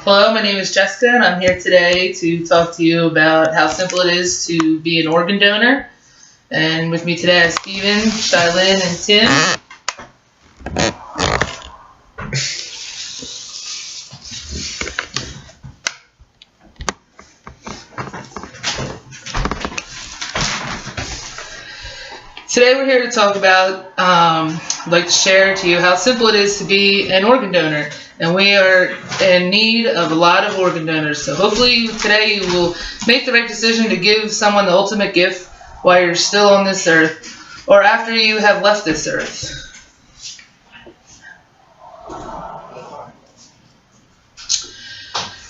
Hello, my name is Jessica, and I'm here today to talk to you about how simple it is to be an organ donor. And with me today I have Steven, Shylin, and Tim. Today we're here to talk about, I'd like to share to you how simple it is to be an organ donor. And we are in need of a lot of organ donors. So hopefully today you will make the right decision to give someone the ultimate gift while you're still on this earth or after you have left this earth.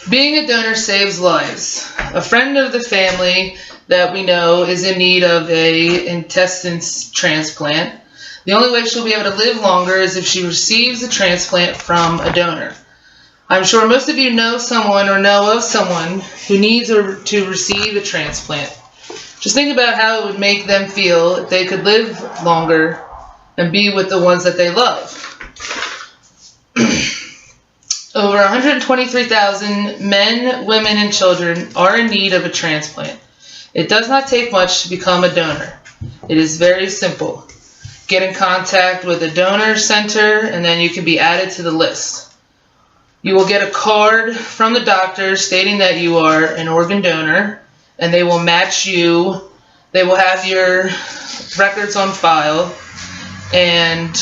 Being a donor saves lives. A friend of the family that we know is in need of an intestines transplant. The only way she'll be able to live longer is if she receives a transplant from a donor. I'm sure most of you know someone or know of someone who needs to receive a transplant. Just think about how it would make them feel if they could live longer and be with the ones that they love. Over 123,000 men, women, and children are in need of a transplant. It does not take much to become a donor. It is very simple. Get in contact with a donor center and then you can be added to the list. You will get a card from the doctor stating that you are an organ donor, and they will match you. They will have your records on file, and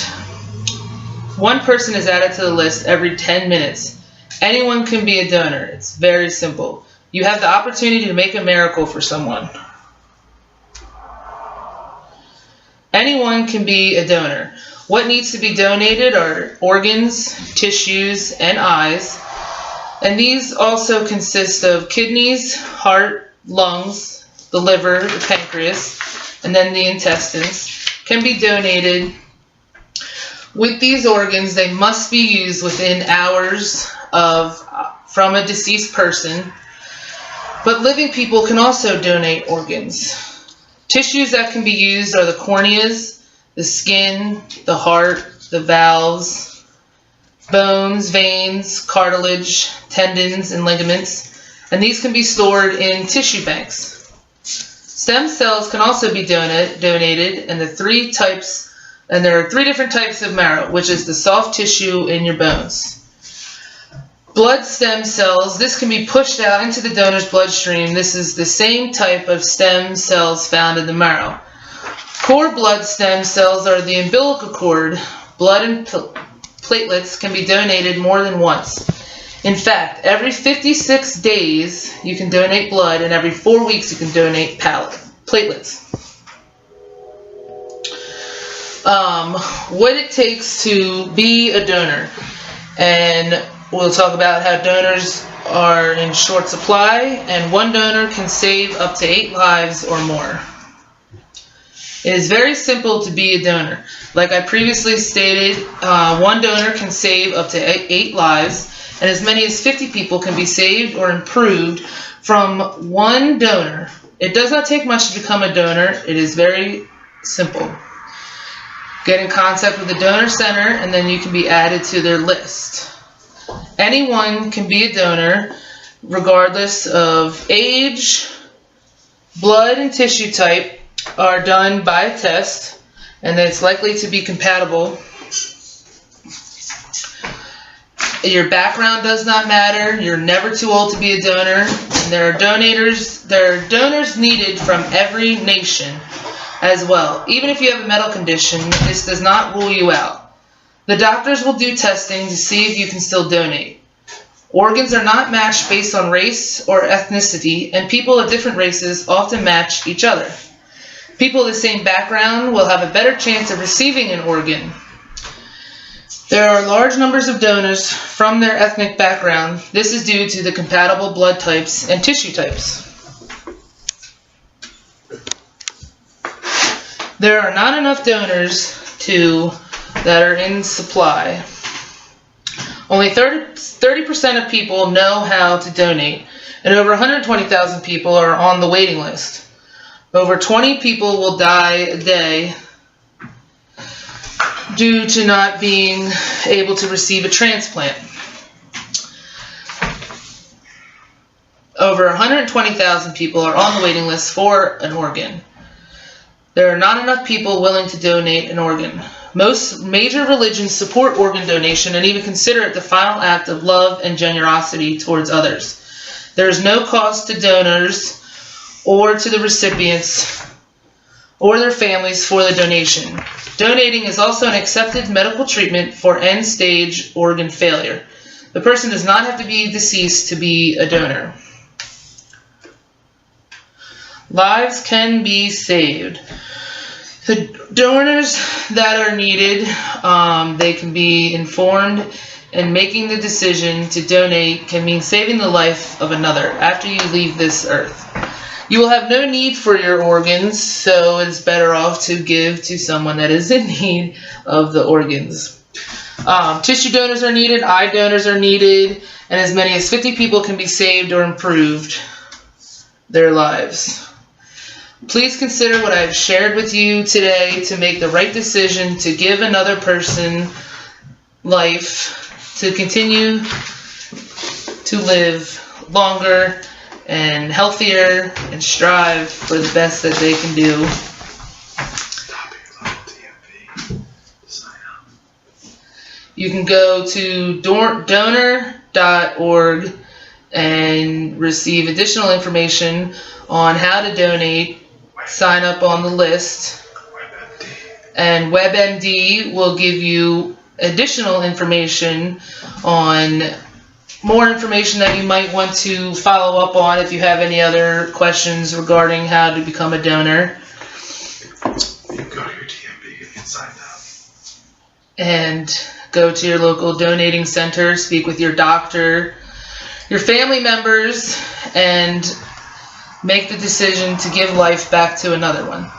one person is added to the list every 10 minutes. Anyone can be a donor. It's very simple. You have the opportunity to make a miracle for someone. Anyone can be a donor. What needs to be donated are organs, tissues, and eyes. And these also consist of kidneys, heart, lungs, the liver, the pancreas, and then the intestines can be donated. With these organs, they must be used within hours from a deceased person. But living people can also donate organs. Tissues that can be used are the corneas, the skin, the heart, the valves, bones, veins, cartilage, tendons, and ligaments, and these can be stored in tissue banks. Stem cells can also be donated, and there are three different types of marrow, which is the soft tissue in your bones. Blood stem cells, this can be pushed out into the donor's bloodstream. This is the same type of stem cells found in the marrow. Cord blood stem cells are the umbilical cord. Blood and platelets can be donated more than once. In fact, every 56 days you can donate blood, and every 4 weeks you can donate platelets. What it takes to be a donor. And we'll talk about how donors are in short supply, and one donor can save up to 8 lives or more. It is very simple to be a donor. Like I previously stated, one donor can save up to 8 lives, and as many as 50 people can be saved or improved from one donor. It does not take much to become a donor. It is very simple. Get in contact with the donor center, and then you can be added to their list. Anyone can be a donor regardless of age. Blood and tissue type are done by a test, and it's likely to be compatible. Your background does not matter. You're never too old to be a donor. And there are donors needed from every nation as well. Even if you have a medical condition, this does not rule you out. The doctors will do testing to see if you can still donate. Organs are not matched based on race or ethnicity, and people of different races often match each other. People of the same background will have a better chance of receiving an organ. There are large numbers of donors from their ethnic background. This is due to the compatible blood types and tissue types. There are not enough donors that are in supply. Only 30% of people know how to donate, and over 120,000 people are on the waiting list. Over 20 people will die a day due to not being able to receive a transplant. Over 120,000 people are on the waiting list for an organ. There are not enough people willing to donate an organ. Most major religions support organ donation and even consider it the final act of love and generosity towards others. There is no cost to donors or to the recipients or their families for the donation. Donating is also an accepted medical treatment for end-stage organ failure. The person does not have to be deceased to be a donor. Lives can be saved. The donors that are needed, they can be informed, and making the decision to donate can mean saving the life of another after you leave this earth. You will have no need for your organs, so it's better off to give to someone that is in need of the organs. Tissue donors are needed, eye donors are needed, and as many as 50 people can be saved or improved their lives. Please consider what I've shared with you today to make the right decision to give another person life, to continue to live longer and healthier and strive for the best that they can do. You can go to donor.org and receive additional information on how to donate. Sign up on the list, and WebMD will give you additional information on more information that you might want to follow up on if you have any other questions regarding how to become a donor. You can go to your TMB and get signed up. And go to your local donating center, speak with your doctor, your family members, and make the decision to give life back to another one.